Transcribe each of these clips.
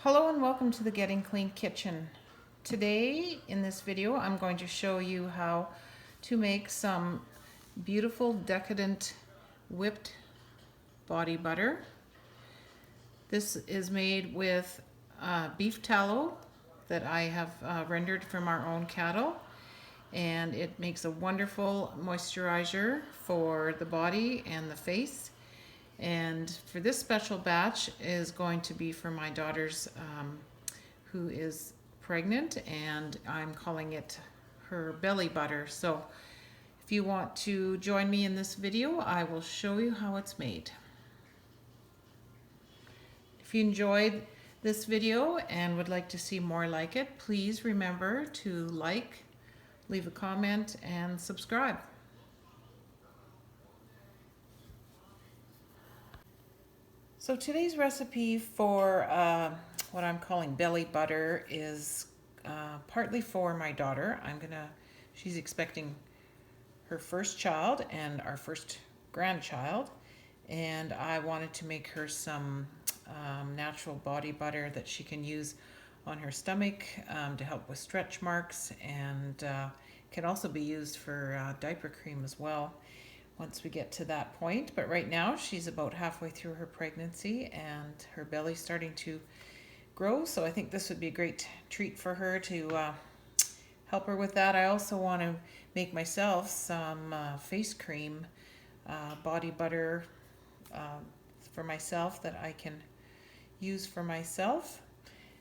Hello and welcome to the Getting Clean Kitchen. Today in this video I'm going to show you how to make some beautiful decadent whipped body butter. This is made with beef tallow that I have rendered from our own cattle, and it makes a wonderful moisturizer for the body and the face. And for this special batch is going to be for my daughter's who is pregnant, and I'm calling it her belly butter. So if you want to join me in this video, I will show you how it's made. If you enjoyed this video and would like to see more like it, please remember to like, leave a comment, and subscribe. So today's recipe for what I'm calling belly butter is partly for my daughter. She's expecting her first child and our first grandchild, and I wanted to make her some natural body butter that she can use on her stomach to help with stretch marks, and can also be used for diaper cream as well once we get to that point. But right now she's about halfway through her pregnancy and her belly's starting to grow, so I think this would be a great treat for her to help her with that. I also want to make myself some face cream body butter for myself that I can use for myself.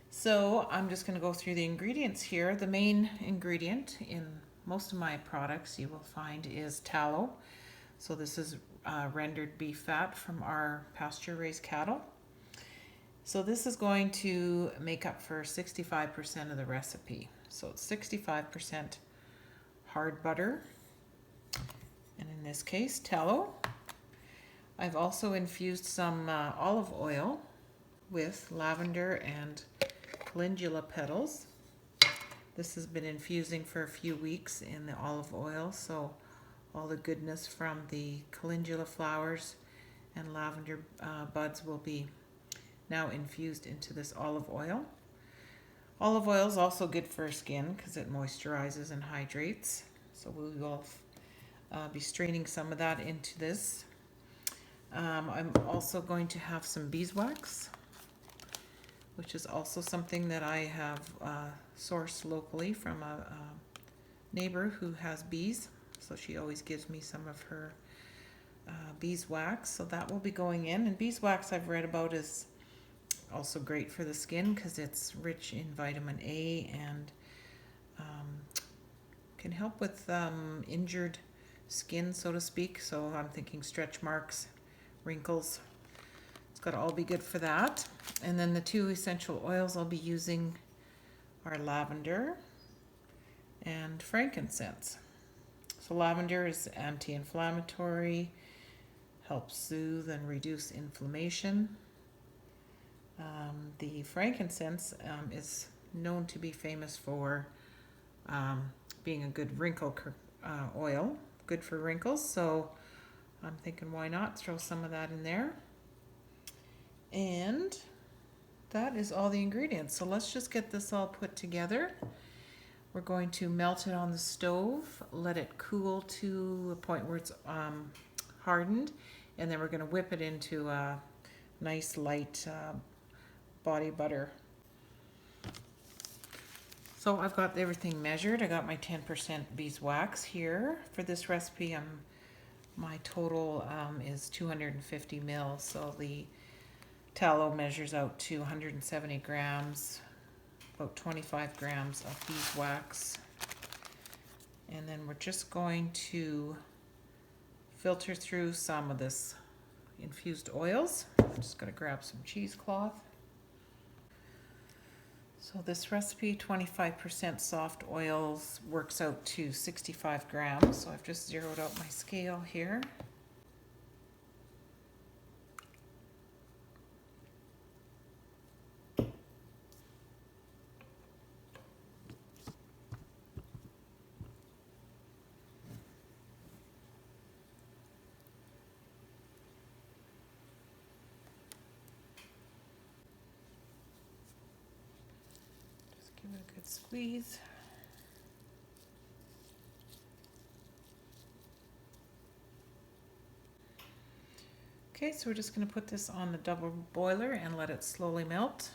So I'm just going to go through the ingredients here. The main ingredient in most of my products you will find is tallow. So this is rendered beef fat from our pasture-raised cattle. So this is going to make up for 65% of the recipe. So it's 65% hard butter, and in this case tallow. I've also infused some olive oil with lavender and calendula petals. This has been infusing for a few weeks in the olive oil, so all the goodness from the calendula flowers and lavender buds will be now infused into this olive oil. Olive oil is also good for skin because it moisturizes and hydrates. So we will be straining some of that into this. I'm also going to have some beeswax, which is also something that I have sourced locally from a neighbor who has bees. So she always gives me some of her beeswax, so that will be going in. And beeswax, I've read about, is also great for the skin because it's rich in vitamin A and can help with injured skin, so to speak. So I'm thinking stretch marks, wrinkles. It's got to all be good for that. And then the two essential oils I'll be using are lavender and frankincense. So lavender is anti-inflammatory, helps soothe and reduce inflammation. The frankincense is known to be famous for being a good wrinkle oil, good for wrinkles. So I'm thinking, why not throw some of that in there? And that is all the ingredients. So let's just get this all put together. We're going to melt it on the stove, let it cool to a point where it's hardened, and then we're going to whip it into a nice light body butter. So I've got everything measured. I got my 10% beeswax here. For this recipe, my total is 250 mils, so the tallow measures out to 170 grams. About 25 grams of beeswax, and then we're just going to filter through some of this infused oils. I'm just going to grab some cheesecloth. So this recipe, 25% soft oils, works out to 65 grams. So I've just zeroed out my scale here. squeeze. Okay, so we're just going to put this on the double boiler and let it slowly melt.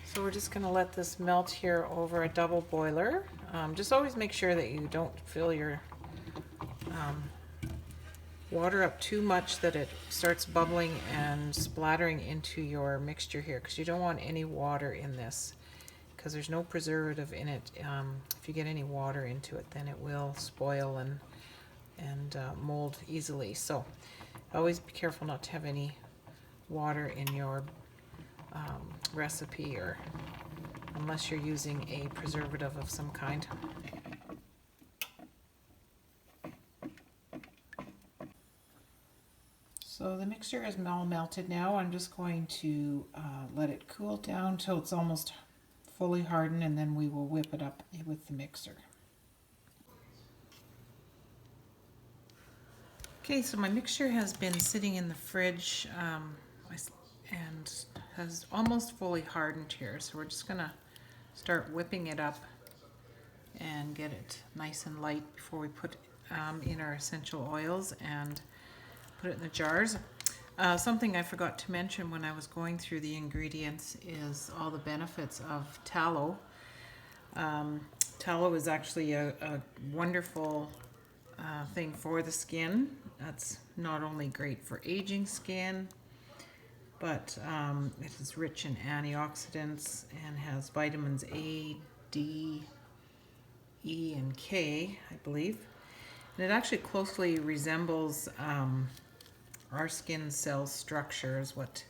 So we're just going to let this melt here over a double boiler. Just always make sure that you don't fill your water up too much that it starts bubbling and splattering into your mixture here, because you don't want any water in this, because there's no preservative in it. If you get any water into it, then it will spoil and mold easily. So always be careful not to have any water in your recipe, or unless you're using a preservative of some kind. So the mixture is all melted now. I'm just going to let it cool down till it's almost fully hardened, and then we will whip it up with the mixer. Okay, so my mixture has been sitting in the fridge and has almost fully hardened here. So we're just gonna start whipping it up and get it nice and light before we put in our essential oils and put it in the jars. Something I forgot to mention when I was going through the ingredients is all the benefits of tallow. Tallow is actually a wonderful thing for the skin. That's not only great for aging skin, but it is rich in antioxidants and has vitamins A, D, E, and K, I believe. And it actually closely resembles our skin cell structure, is what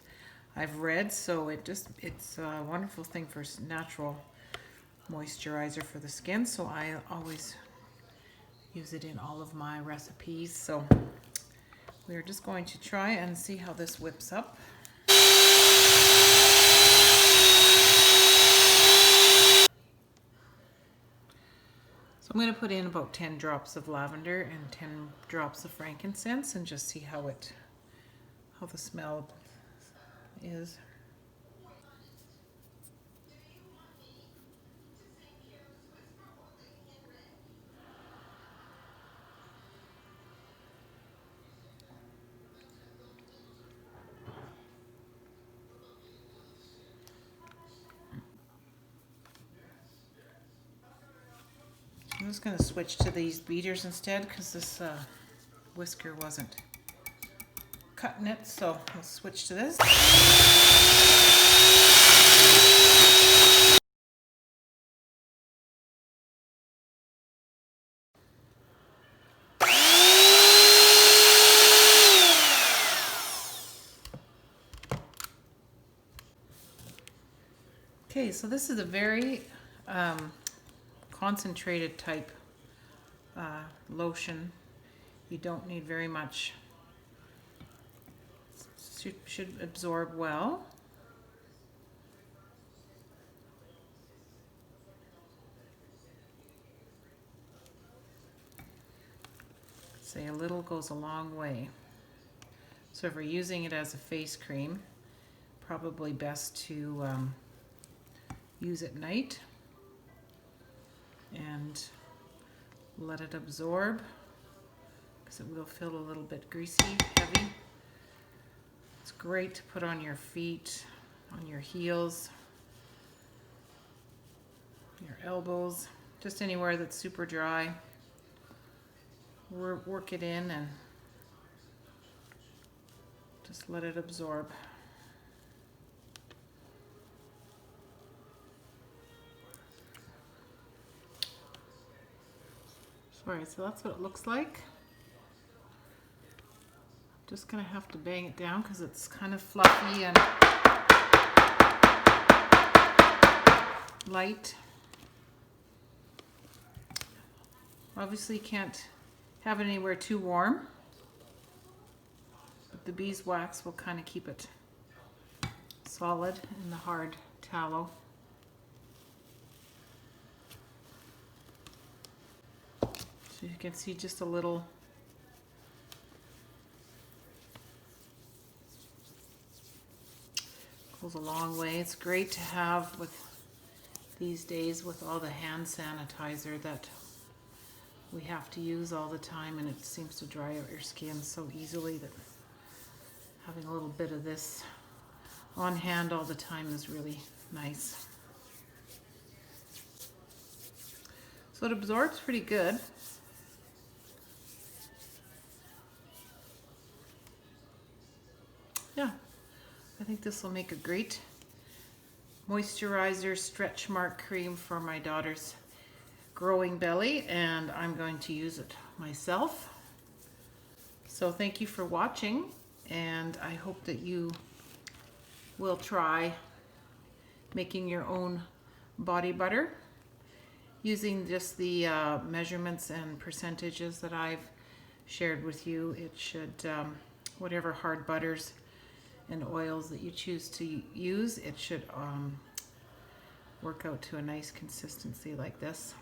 I've read. So it's a wonderful thing for natural moisturizer for the skin. So I always use it in all of my recipes. So we're just going to try and see how this whips up. So I'm going to put in about 10 drops of lavender and 10 drops of frankincense and just see how the smell is. I'm just going to switch to these beaters instead, because this whisker wasn't cutting it, so I'll switch to this. Okay, so this is a very concentrated type lotion. You don't need very much. Should absorb well. Say a little goes a long way. So if we're using it as a face cream, probably best to use at night and let it absorb, because it will feel a little bit greasy, heavy. It's great to put on your feet, on your heels, your elbows, just anywhere that's super dry. Work it in and just let it absorb. Sorry, so that's what it looks like. Just gonna have to bang it down because it's kind of fluffy and light. Obviously you can't have it anywhere too warm, but the beeswax will kind of keep it solid in the hard tallow. So you can see just a little goes a long way. It's great to have with these days with all the hand sanitizer that we have to use all the time, and it seems to dry out your skin so easily that having a little bit of this on hand all the time is really nice. So it absorbs pretty good. Yeah, I think this will make a great moisturizer stretch mark cream for my daughter's growing belly, and I'm going to use it myself. So thank you for watching, and I hope that you will try making your own body butter using just the measurements and percentages that I've shared with you. It should, whatever hard butters and oils that you choose to use, it should work out to a nice consistency like this.